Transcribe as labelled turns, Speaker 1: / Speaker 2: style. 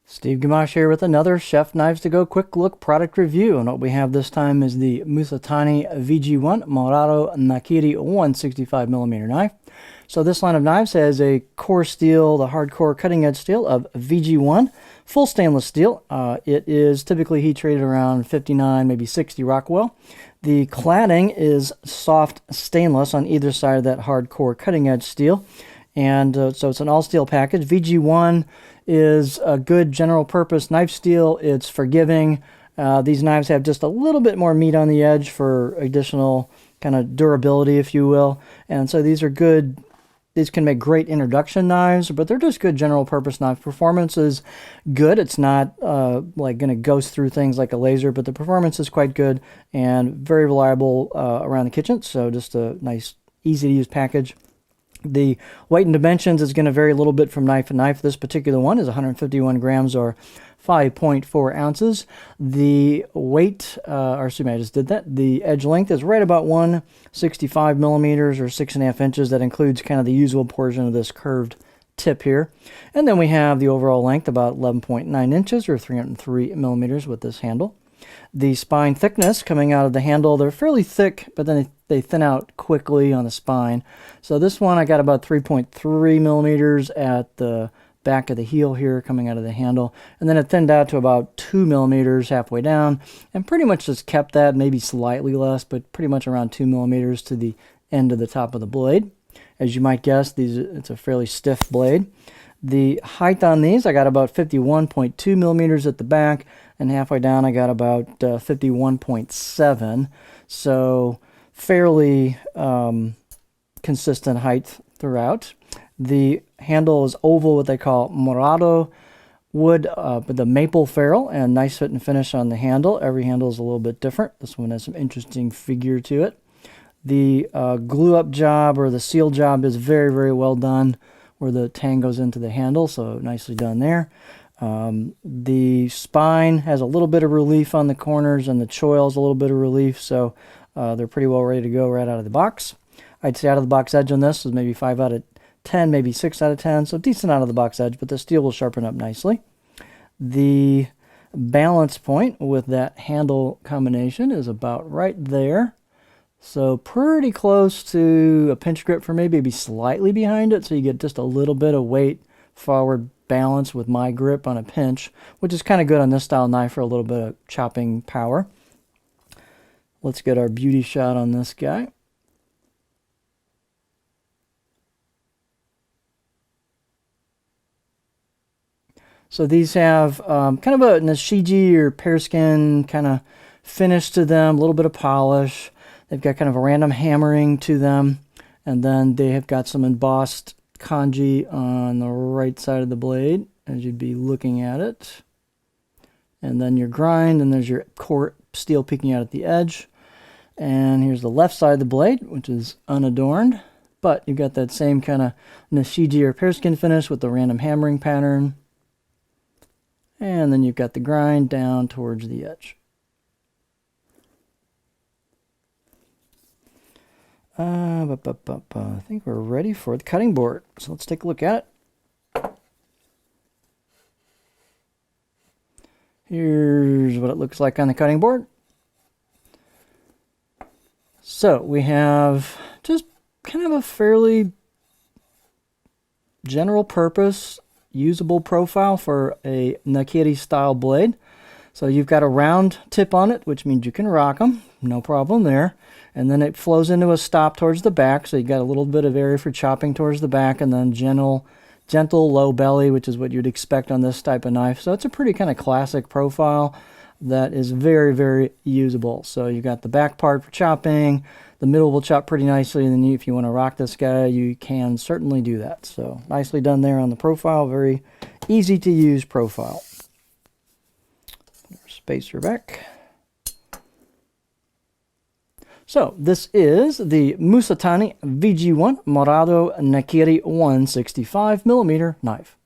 Speaker 1: Steve Gamache here with another Chef Knives to Go quick look product review. And what we have this time is the Masutani VG-1 Morado Nakiri 165mm knife. So this line of knives has a core steel, the hardcore cutting edge steel of VG-1, full stainless steel. It is typically heat treated around 59, maybe 60 Rockwell. The cladding is soft stainless on either side of that hardcore cutting edge steel. And so it's an all steel package. VG-1 is a good general purpose knife steel. It's forgiving. These knives have just a little bit more meat on the edge for additional kind of durability, if you will. And so these are good. These can make great introduction knives, but they're just good general purpose knife. Performance is good. It's not like going to ghost through things like a laser, but the performance is quite good and very reliable around the kitchen. So just a nice, easy to use package. The weight and dimensions is going to vary a little bit from knife to knife. This particular one is 151 grams or 5.4 ounces. The weight, or excuse me, I just did that. The edge length is right about 165 millimeters or 6.5 inches. That includes kind of the usual portion of this curved tip here. And then we have the overall length about 11.9 inches or 303 millimeters with this handle. The spine thickness coming out of the handle, they're fairly thick, but then they thin out quickly on the spine. So this one I got about 3.3 millimeters at the back of the heel here coming out of the handle, and then it thinned out to about 2 millimeters halfway down, and pretty much just kept that, maybe slightly less, but pretty much around 2 millimeters to the end of the top of the blade. As you might guess, it's a fairly stiff blade. The height on these, I got about 51.2 millimeters at the back, and halfway down I got about 51.7, so fairly consistent height throughout. The handle is oval, what they call Morado wood, with the maple ferrule, and nice fit and finish on the handle. Every handle is a little bit different. This one has some interesting figure to it. The glue up job or the seal job is very, very well done, where the tang goes into the handle, so nicely done there. The spine has a little bit of relief on the corners, and the choil is a little bit of relief, so they're pretty well ready to go right out of the box. I'd say out of the box edge on this is maybe 5 out of 10, maybe 6 out of 10, so decent out of the box edge, but the steel will sharpen up nicely. The balance point with that handle combination is about right there. So pretty close to a pinch grip for me, maybe slightly behind it, so you get just a little bit of weight forward balance with my grip on a pinch, which is kind of good on this style knife for a little bit of chopping power. Let's get our beauty shot on this guy. So these have kind of a Nakiri or pearskin kind of finish to them, a little bit of polish. They've got kind of a random hammering to them, and then they have got some embossed kanji on the right side of the blade as you'd be looking at it. And then your grind, and there's your core steel peeking out at the edge. And here's the left side of the blade, which is unadorned, but you've got that same kind of Nakiri or pearskin finish with the random hammering pattern. And then you've got the grind down towards the edge. I think we're ready for the cutting board. So let's take a look at it. Here's what it looks like on the cutting board. So we have just kind of a fairly general purpose, usable profile for a Nakiri style blade. So you've got a round tip on it, which means you can rock them, no problem there. And then it flows into a stop towards the back, so you've got a little bit of area for chopping towards the back, and then gentle low belly, which is what you'd expect on this type of knife. So it's a pretty kind of classic profile that is very, very usable. So you've got the back part for chopping, the middle will chop pretty nicely, and then if you want to rock this guy, you can certainly do that. So nicely done there on the profile, very easy to use profile. Spacer back. So this is the Masutani VG-1 Morado Nakiri 165mm knife.